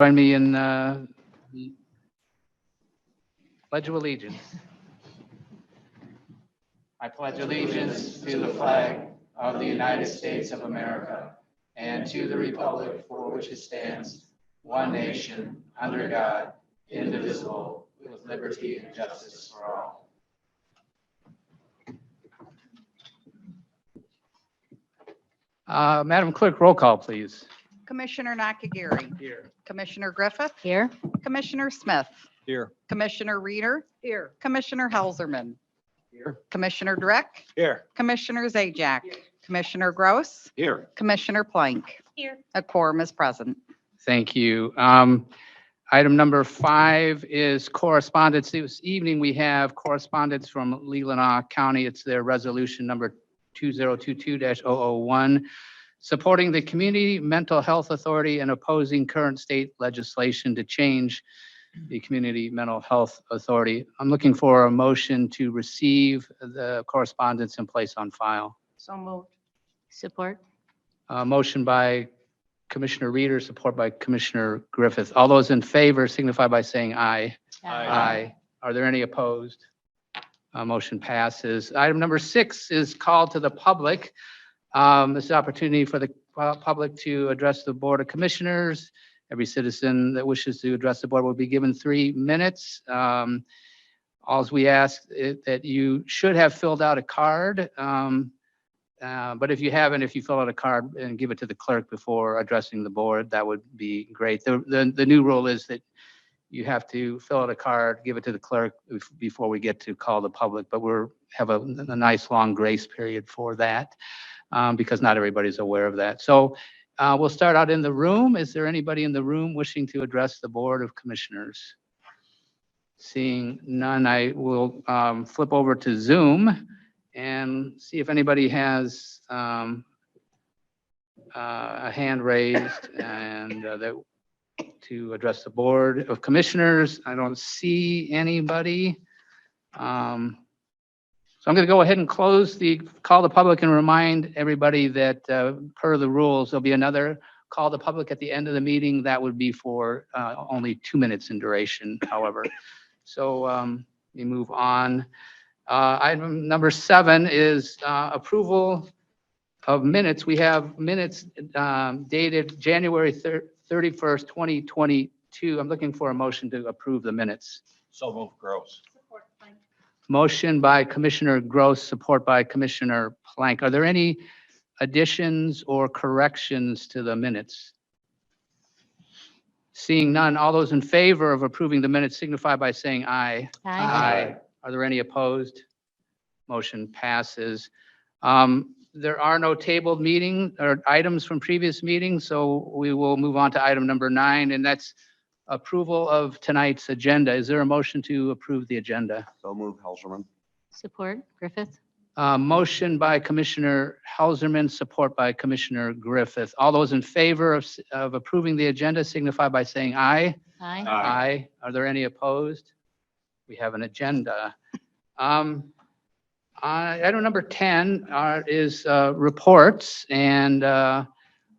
Join me in the Pledge of Allegiance. I pledge allegiance to the flag of the United States of America and to the republic for which it stands, one nation, under God, indivisible, with liberty and justice for all. Madam Clerk, roll call, please. Commissioner Nakagiri. Here. Commissioner Griffith. Here. Commissioner Smith. Here. Commissioner Reeder. Here. Commissioner Helserman. Here. Commissioner Dreck. Here. Commissioner Zajac. Commissioner Gross. Here. Commissioner Plank. Here. A quorum is present. Thank you. Item number 5 is correspondence. This evening, we have correspondence from Leelanau County. It's their resolution number 2022-001, supporting the Community Mental Health Authority and opposing current state legislation to change the Community Mental Health Authority. I'm looking for a motion to receive the correspondence and place on file. So moved. Support. Motion by Commissioner Reeder, support by Commissioner Griffith. All those in favor signify by saying aye. Aye. Are there any opposed? Motion passes. Item number 6 is called to the public. This is an opportunity for the public to address the Board of Commissioners. Every citizen that wishes to address the board will be given 3 minutes. All we ask is that you should have filled out a card. But if you haven't, if you fill out a card and give it to the clerk before addressing the board, that would be great. The new rule is that you have to fill out a card, give it to the clerk before we get to call the public, but we're have a nice long grace period for that because not everybody's aware of that. So we'll start out in the room. Is there anybody in the room wishing to address the Board of Commissioners? Seeing none, I will flip over to Zoom and see if anybody has a hand raised and that to address the Board of Commissioners. I don't see anybody. So I'm going to go ahead and call the public and remind everybody that per the rules, there'll be another call the public at the end of the meeting. That would be for only 2 minutes in duration, however. So we move on. Item number 7 is approval of minutes. We have minutes dated January 31st, 2022. I'm looking for a motion to approve the minutes. So move, Gross. Motion by Commissioner Gross, support by Commissioner Plank. Are there any additions or corrections to the minutes? Seeing none, all those in favor of approving the minutes signify by saying aye. Aye. Are there any opposed? Motion passes. There are no tabled meeting or items from previous meetings, so we will move on to item number 9, and that's approval of tonight's agenda. Is there a motion to approve the agenda? So move, Helserman. Support. Griffith. Motion by Commissioner Helserman, support by Commissioner Griffith. All those in favor of approving the agenda signify by saying aye. Aye. Aye. Are there any opposed? We have an agenda. Item number 10 is reports, and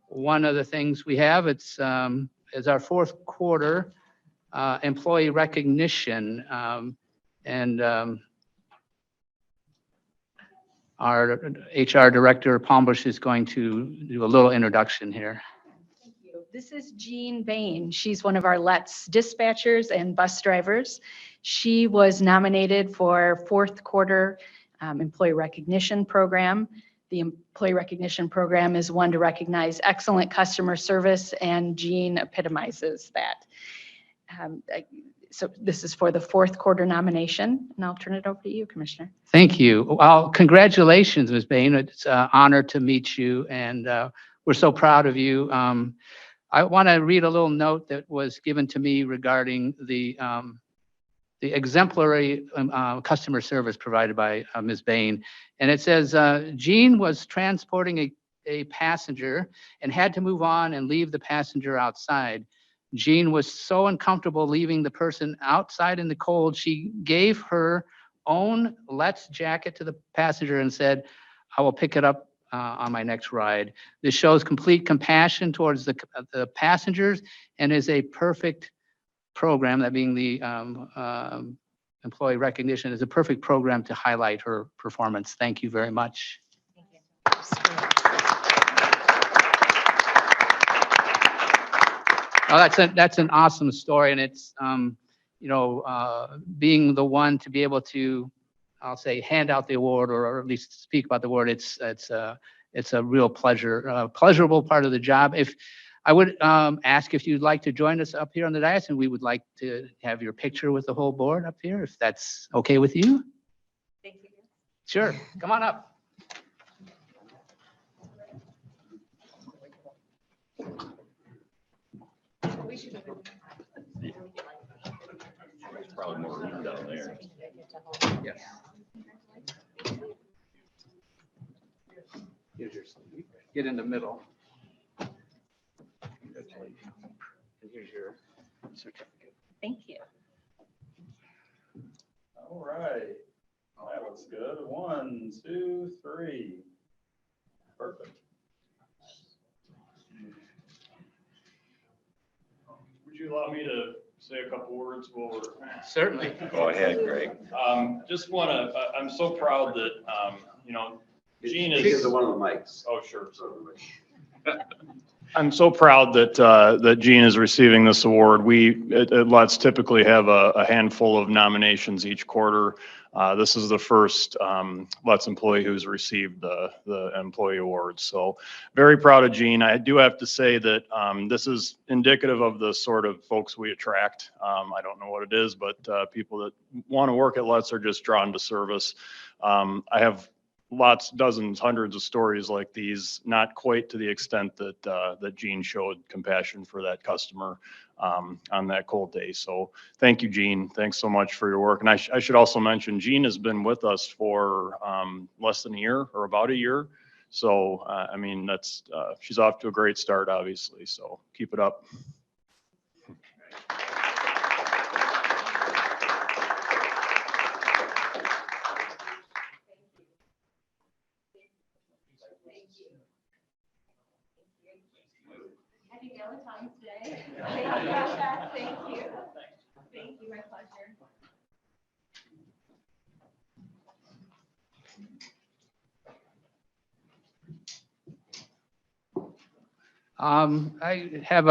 one of the things we have is our 4th quarter employee recognition, and our HR Director, Palmbush, is going to do a little introduction here. Thank you. This is Jean Bain. She's one of our LETS dispatchers and bus drivers. She was nominated for 4th quarter employee recognition program. The employee recognition program is one to recognize excellent customer service, and Jean epitomizes that. So this is for the 4th quarter nomination, and I'll turn it over to you, Commissioner. Thank you. Well, congratulations, Ms. Bain. It's an honor to meet you, and we're so proud of you. I want to read a little note that was given to me regarding the exemplary customer service provided by Ms. Bain. And it says, Jean was transporting a passenger and had to move on and leave the passenger outside. Jean was so uncomfortable leaving the person outside in the cold, she gave her own Let's jacket to the passenger and said, I will pick it up on my next ride. This shows complete compassion towards the passengers and is a perfect program, that being the employee recognition, is a perfect program to highlight her performance. Thank you very much. Oh, that's an awesome story, and it's, being the one to be able to, I'll say, hand out the award or at least speak about the award. It's a real pleasurable part of the job. If I would ask if you'd like to join us up here on the dais, and we would like to have your picture with the whole board up here, if that's okay with you. Thank you. Sure, come on up. Probably more room down there. Yes. Here's your sleeve. Get in the middle. And here's your certificate. Thank you. All right, that looks good. 1, 2, 3. Perfect. Would you allow me to say a couple words while we're? Certainly. Go ahead, Greg. Just want to, I'm so proud that, Jean Speak is. into one of the mics. Oh, sure. I'm so proud that that Jean is receiving this award. We at Let's typically have a handful of nominations each quarter. This is the first Let's employee who's received the employee award. So very proud of Jean. I do have to say that this is indicative of the sort of folks we attract. I don't know what it is, but people that want to work at Let's are just drawn to service. I have lots, dozens, hundreds of stories like these, not quite to the extent that that Jean showed compassion for that customer on that cold day. So thank you, Jean. Thanks so much for your work. And I should also mention, Jean has been with us for less than a year or about a year. So, I mean, that's, she's off to a great start, obviously. So keep it up. Happy Valentine's Day. Thank you. Thank you, my pleasure. I have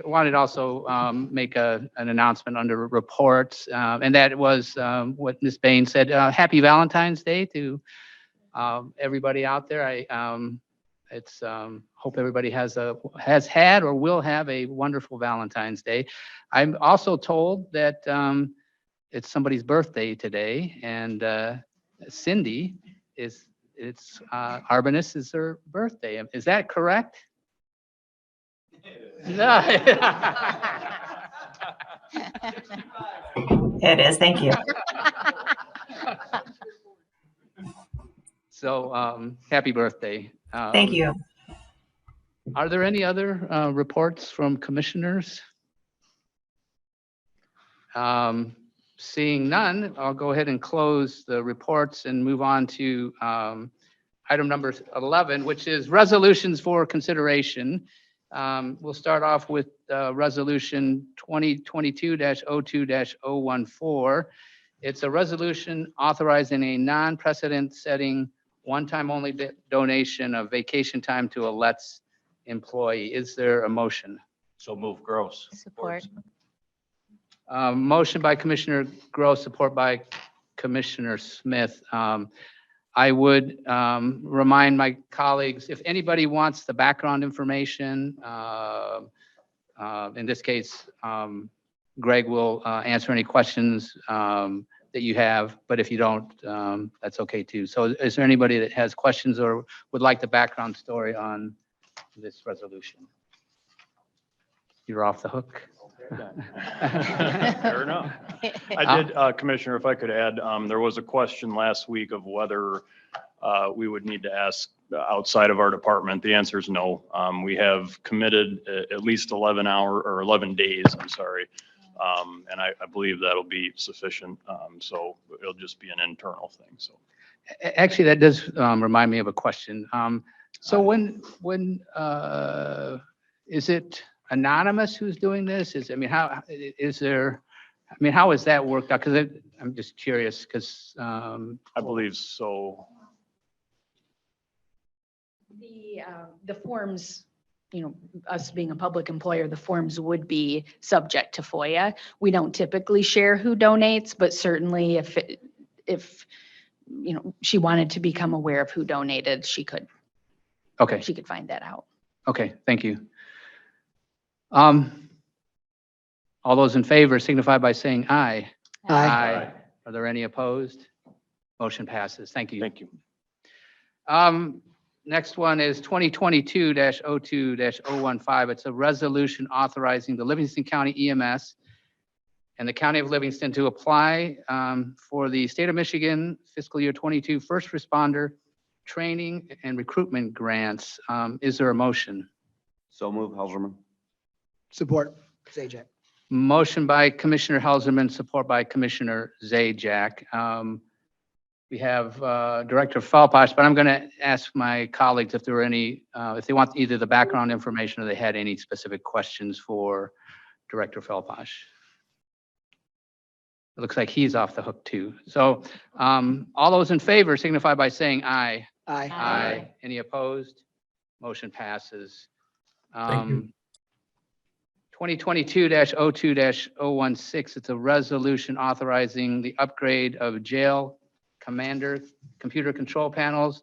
wanted to also make an announcement under reports, and that was what Ms. Bain said. Happy Valentine's Day to everybody out there. It's hope everybody has had or will have a wonderful Valentine's Day. I'm also told that it's somebody's birthday today, and Cindy it's Arbanus is her birthday. Is that correct? No. It is, thank you. So happy birthday. Thank you. Are there any other reports from commissioners? Seeing none, I'll go ahead and close the reports and move on to item number 11, which is resolutions for consideration. We'll start off with resolution 2022-02-014. It's a resolution authorizing a non-precedent setting one-time only donation of vacation time to a Let's employee. Is there a motion? So move, Gross. Support. Motion by Commissioner Gross, support by Commissioner Smith. I would remind my colleagues, if anybody wants the background information, in this case, Greg will answer any questions that you have, but if you don't, that's okay too. So is there anybody that has questions or would like the background story on this resolution? You're off the hook. Fair enough. I did, Commissioner, if I could add, there was a question last week of whether we would need to ask outside of our department. The answer is no. We have committed at least 11 days, I'm sorry. And I believe that'll be sufficient. So it'll just be an internal thing, so. Actually, that does remind me of a question. So is it anonymous who's doing this? I mean, how is that worked out? Because I'm just curious, because, I believe so. The forms, us being a public employer, the forms would be subject to FOIA. We don't typically share who donates, but certainly if she wanted to become aware of who donated, she could okay, find that out. okay, thank you. All those in favor signify by saying aye. Aye. Are there any opposed? Motion passes. Thank you. Thank you. Next one is 2022-02-015. It's a resolution authorizing the Livingston County EMS and the County of Livingston to apply for the State of Michigan fiscal year 22 first responder training and recruitment grants. Is there a motion? So move, Helserman. Support. Zajac. Motion by Commissioner Helserman, support by Commissioner Zajac. We have Director Felposh, but I'm going to ask my colleagues if there were any, if they want either the background information or they had any specific questions for Director Felposh. It looks like he's off the hook too. So all those in favor signify by saying aye. Aye. Aye. Any opposed? Motion passes. Thank you. 2022-02-016, it's a resolution authorizing the upgrade of jail commander computer control panels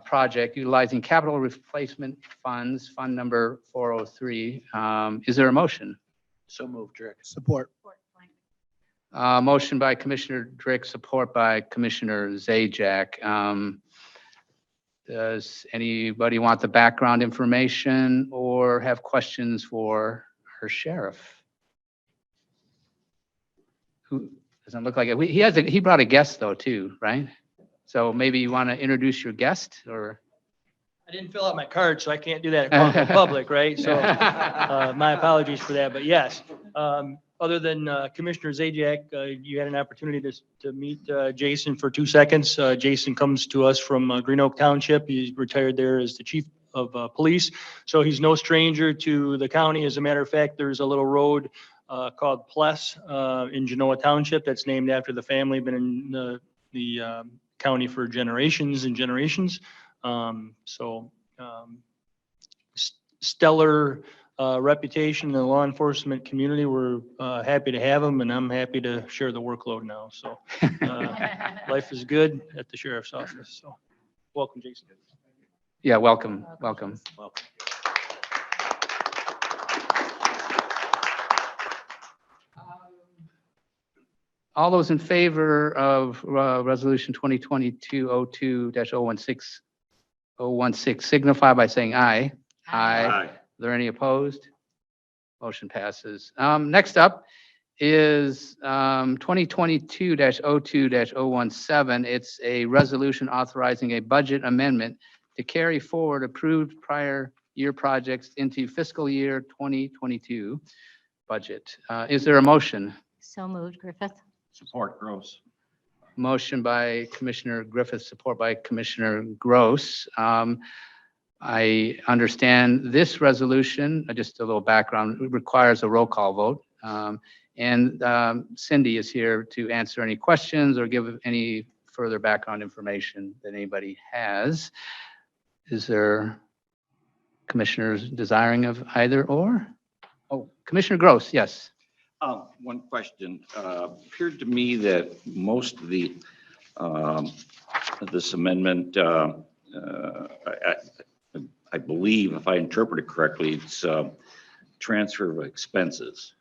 project utilizing capital replacement funds, fund number 403. Is there a motion? So move, Drick. Support. Motion by Commissioner Drick, support by Commissioner Zajac. Does anybody want the background information or have questions for her sheriff? Who doesn't look like it. He brought a guest though too, right? So maybe you want to introduce your guest or? I didn't fill out my card, so I can't do that in public, right? So my apologies for that, but yes. Other than Commissioner Zajac, you had an opportunity to meet Jason for 2 seconds. Jason comes to us from Green Oak Township. He's retired there as the chief of police. So he's no stranger to the county. As a matter of fact, there's a little road called Pless in Genoa Township that's named after the family, been in the county for generations and generations. Stellar reputation in the law enforcement community. We're happy to have him, and I'm happy to share the workload now. So life is good at the sheriff's office. So welcome, Jason. Yeah, welcome, welcome. Welcome. All those in favor of resolution 2022-02-016 signify by saying aye. Aye. Are there any opposed? Motion passes. Next up is 2022-02-017. It's a resolution authorizing a budget amendment to carry forward approved prior year projects into fiscal year 2022 budget. Is there a motion? So moved, Griffith. Support, Gross. Motion by Commissioner Griffith, support by Commissioner Gross. I understand this resolution, just a little background, requires a roll call vote. And Cindy is here to answer any questions or give any further background information that anybody has. Is there commissioners desiring of either or? Oh, Commissioner Gross, yes. One question. Appeared to me that most of this amendment, I believe, if I interpret it correctly, it's transfer of expenses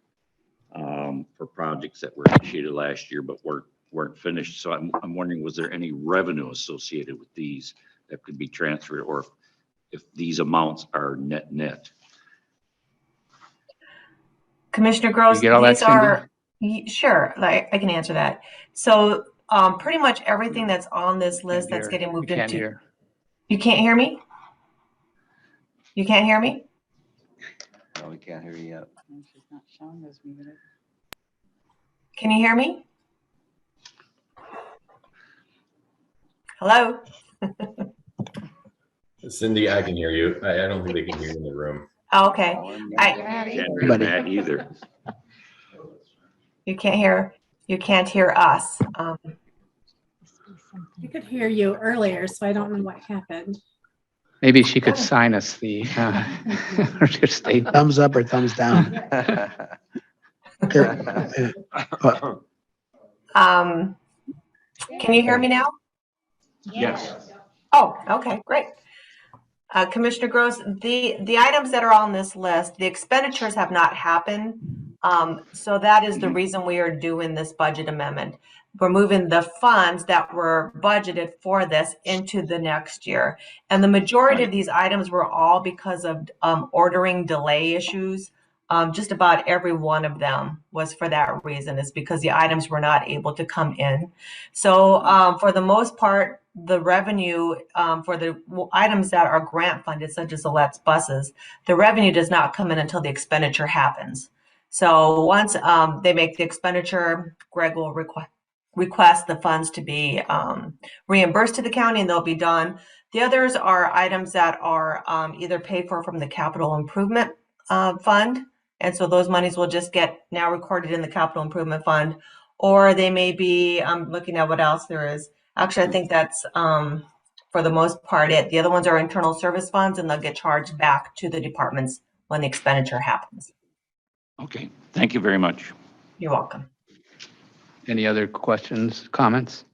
for projects that were initiated last year but weren't finished. So I'm wondering, was there any revenue associated with these that could be transferred, or if these amounts are net? Commissioner Gross, You get all that, these are, sure, like I can answer that. So pretty much everything that's on this list that's getting moved You can't into. hear. You can't hear me? You can't hear me? No, we can't hear you yet. Can you hear me? Hello? Cindy, I can hear you. I don't think they can hear you in the room. Oh, okay. Can't hear Buddy. Matt either. You can't hear us. I could hear you earlier, so I don't know what happened. Maybe she could sign us the, or just state. Thumbs up or thumbs down. Can you hear me now? Yes. Oh, okay, great. Commissioner Gross, the items that are on this list, the expenditures have not happened. So that is the reason we are doing this budget amendment. We're moving the funds that were budgeted for this into the next year. And the majority of these items were all because of ordering delay issues. Just about every one of them was for that reason, is because the items were not able to come in. So for the most part, the revenue for the items that are grant funded, such as the Let's buses, the revenue does not come in until the expenditure happens. So once they make the expenditure, Greg will request the funds to be reimbursed to the county, and they'll be done. The others are items that are either paid for from the capital improvement fund. And so those monies will just get now recorded in the capital improvement fund, or they may be, I'm looking at what else there is. Actually, I think that's for the most part it. The other ones are internal service funds, and they'll get charged back to the departments when the expenditure happens. Okay, thank you very much. You're welcome. Any other questions, comments?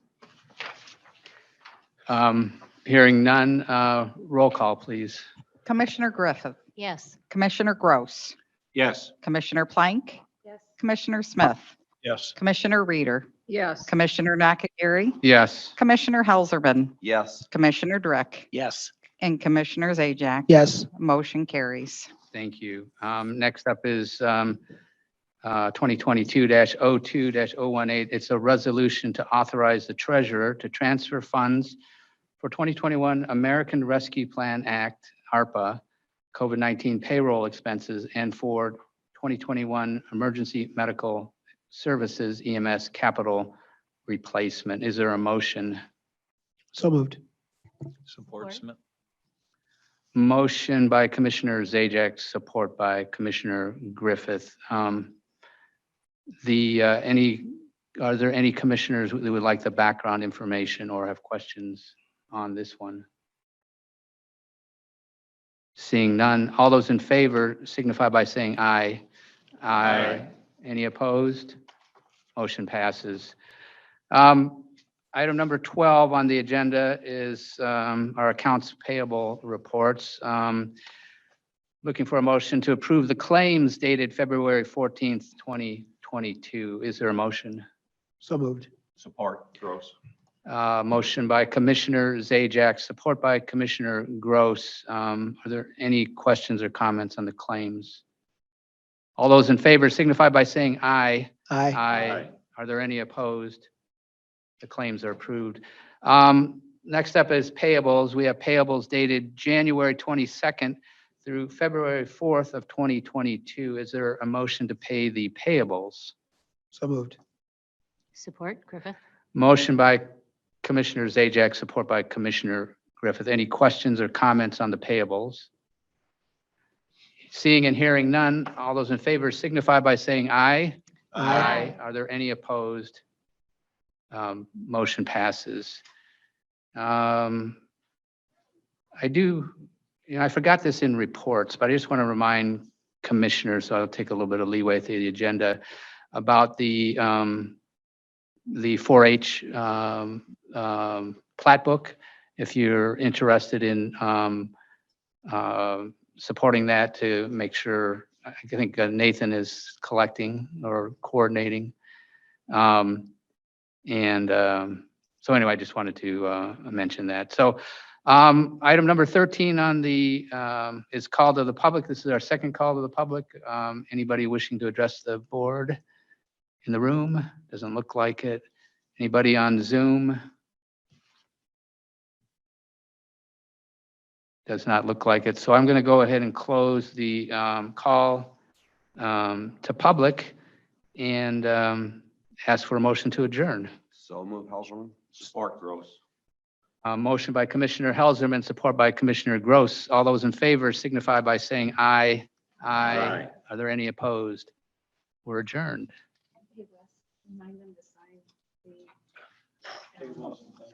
Hearing none, roll call, please. Commissioner Griffith, Yes. Commissioner Gross, Yes. Commissioner Plank, Yes. Commissioner Smith, Yes. Commissioner Reader, Yes. Commissioner Nakagiri, Yes. Commissioner Helserman, Yes. Commissioner Drick, Yes. and Commissioner Zajac. Yes. Motion carries. Thank you. Next up is 2022-02-018. It's a resolution to authorize the treasurer to transfer funds for 2021 American Rescue Plan Act, ARPA, COVID-19 payroll expenses, and for 2021 Emergency Medical Services, EMS capital replacement. Is there a motion? So moved. Support. Smith. Motion by Commissioner Zajac, support by Commissioner Griffith. Are there any commissioners who would like the background information or have questions on this one? Seeing none, all those in favor signify by saying aye. Aye. Any opposed? Motion passes. Item number 12 on the agenda is our accounts payable reports. Looking for a motion to approve the claims dated February 14th, 2022. Is there a motion? So moved. Support. Gross. Motion by Commissioner Zajac, support by Commissioner Gross. Are there any questions or comments on the claims? All those in favor signify by saying aye. Aye. Aye. Are there any opposed? The claims are approved. Next up is payables. We have payables dated January 22nd through February 4th of 2022. Is there a motion to pay the payables? So moved. Support Griffith. Motion by Commissioner Zajac, support by Commissioner Griffith. Any questions or comments on the payables? Seeing and hearing none, all those in favor signify by saying aye. Aye. Are there any opposed? Motion passes. I forgot this in reports, but I just want to remind commissioners, so I'll take a little bit of leeway through the agenda, about the 4-H plat book. If you're interested in supporting that, to make sure, I think Nathan is collecting or coordinating. So anyway, I just wanted to mention that. So item number 13 on the is call to the public. This is our second call to the public. Anybody wishing to address the board in the room? Doesn't look like it. Anybody on Zoom? Does not look like it. So I'm going to go ahead and close the call to public and ask for a motion to adjourn. So move, Helserman. Support. Gross. Motion by Commissioner Helserman, support by Commissioner Gross. All those in favor signify by saying aye. Aye. Are there any opposed? We're adjourned. Remind them to sign the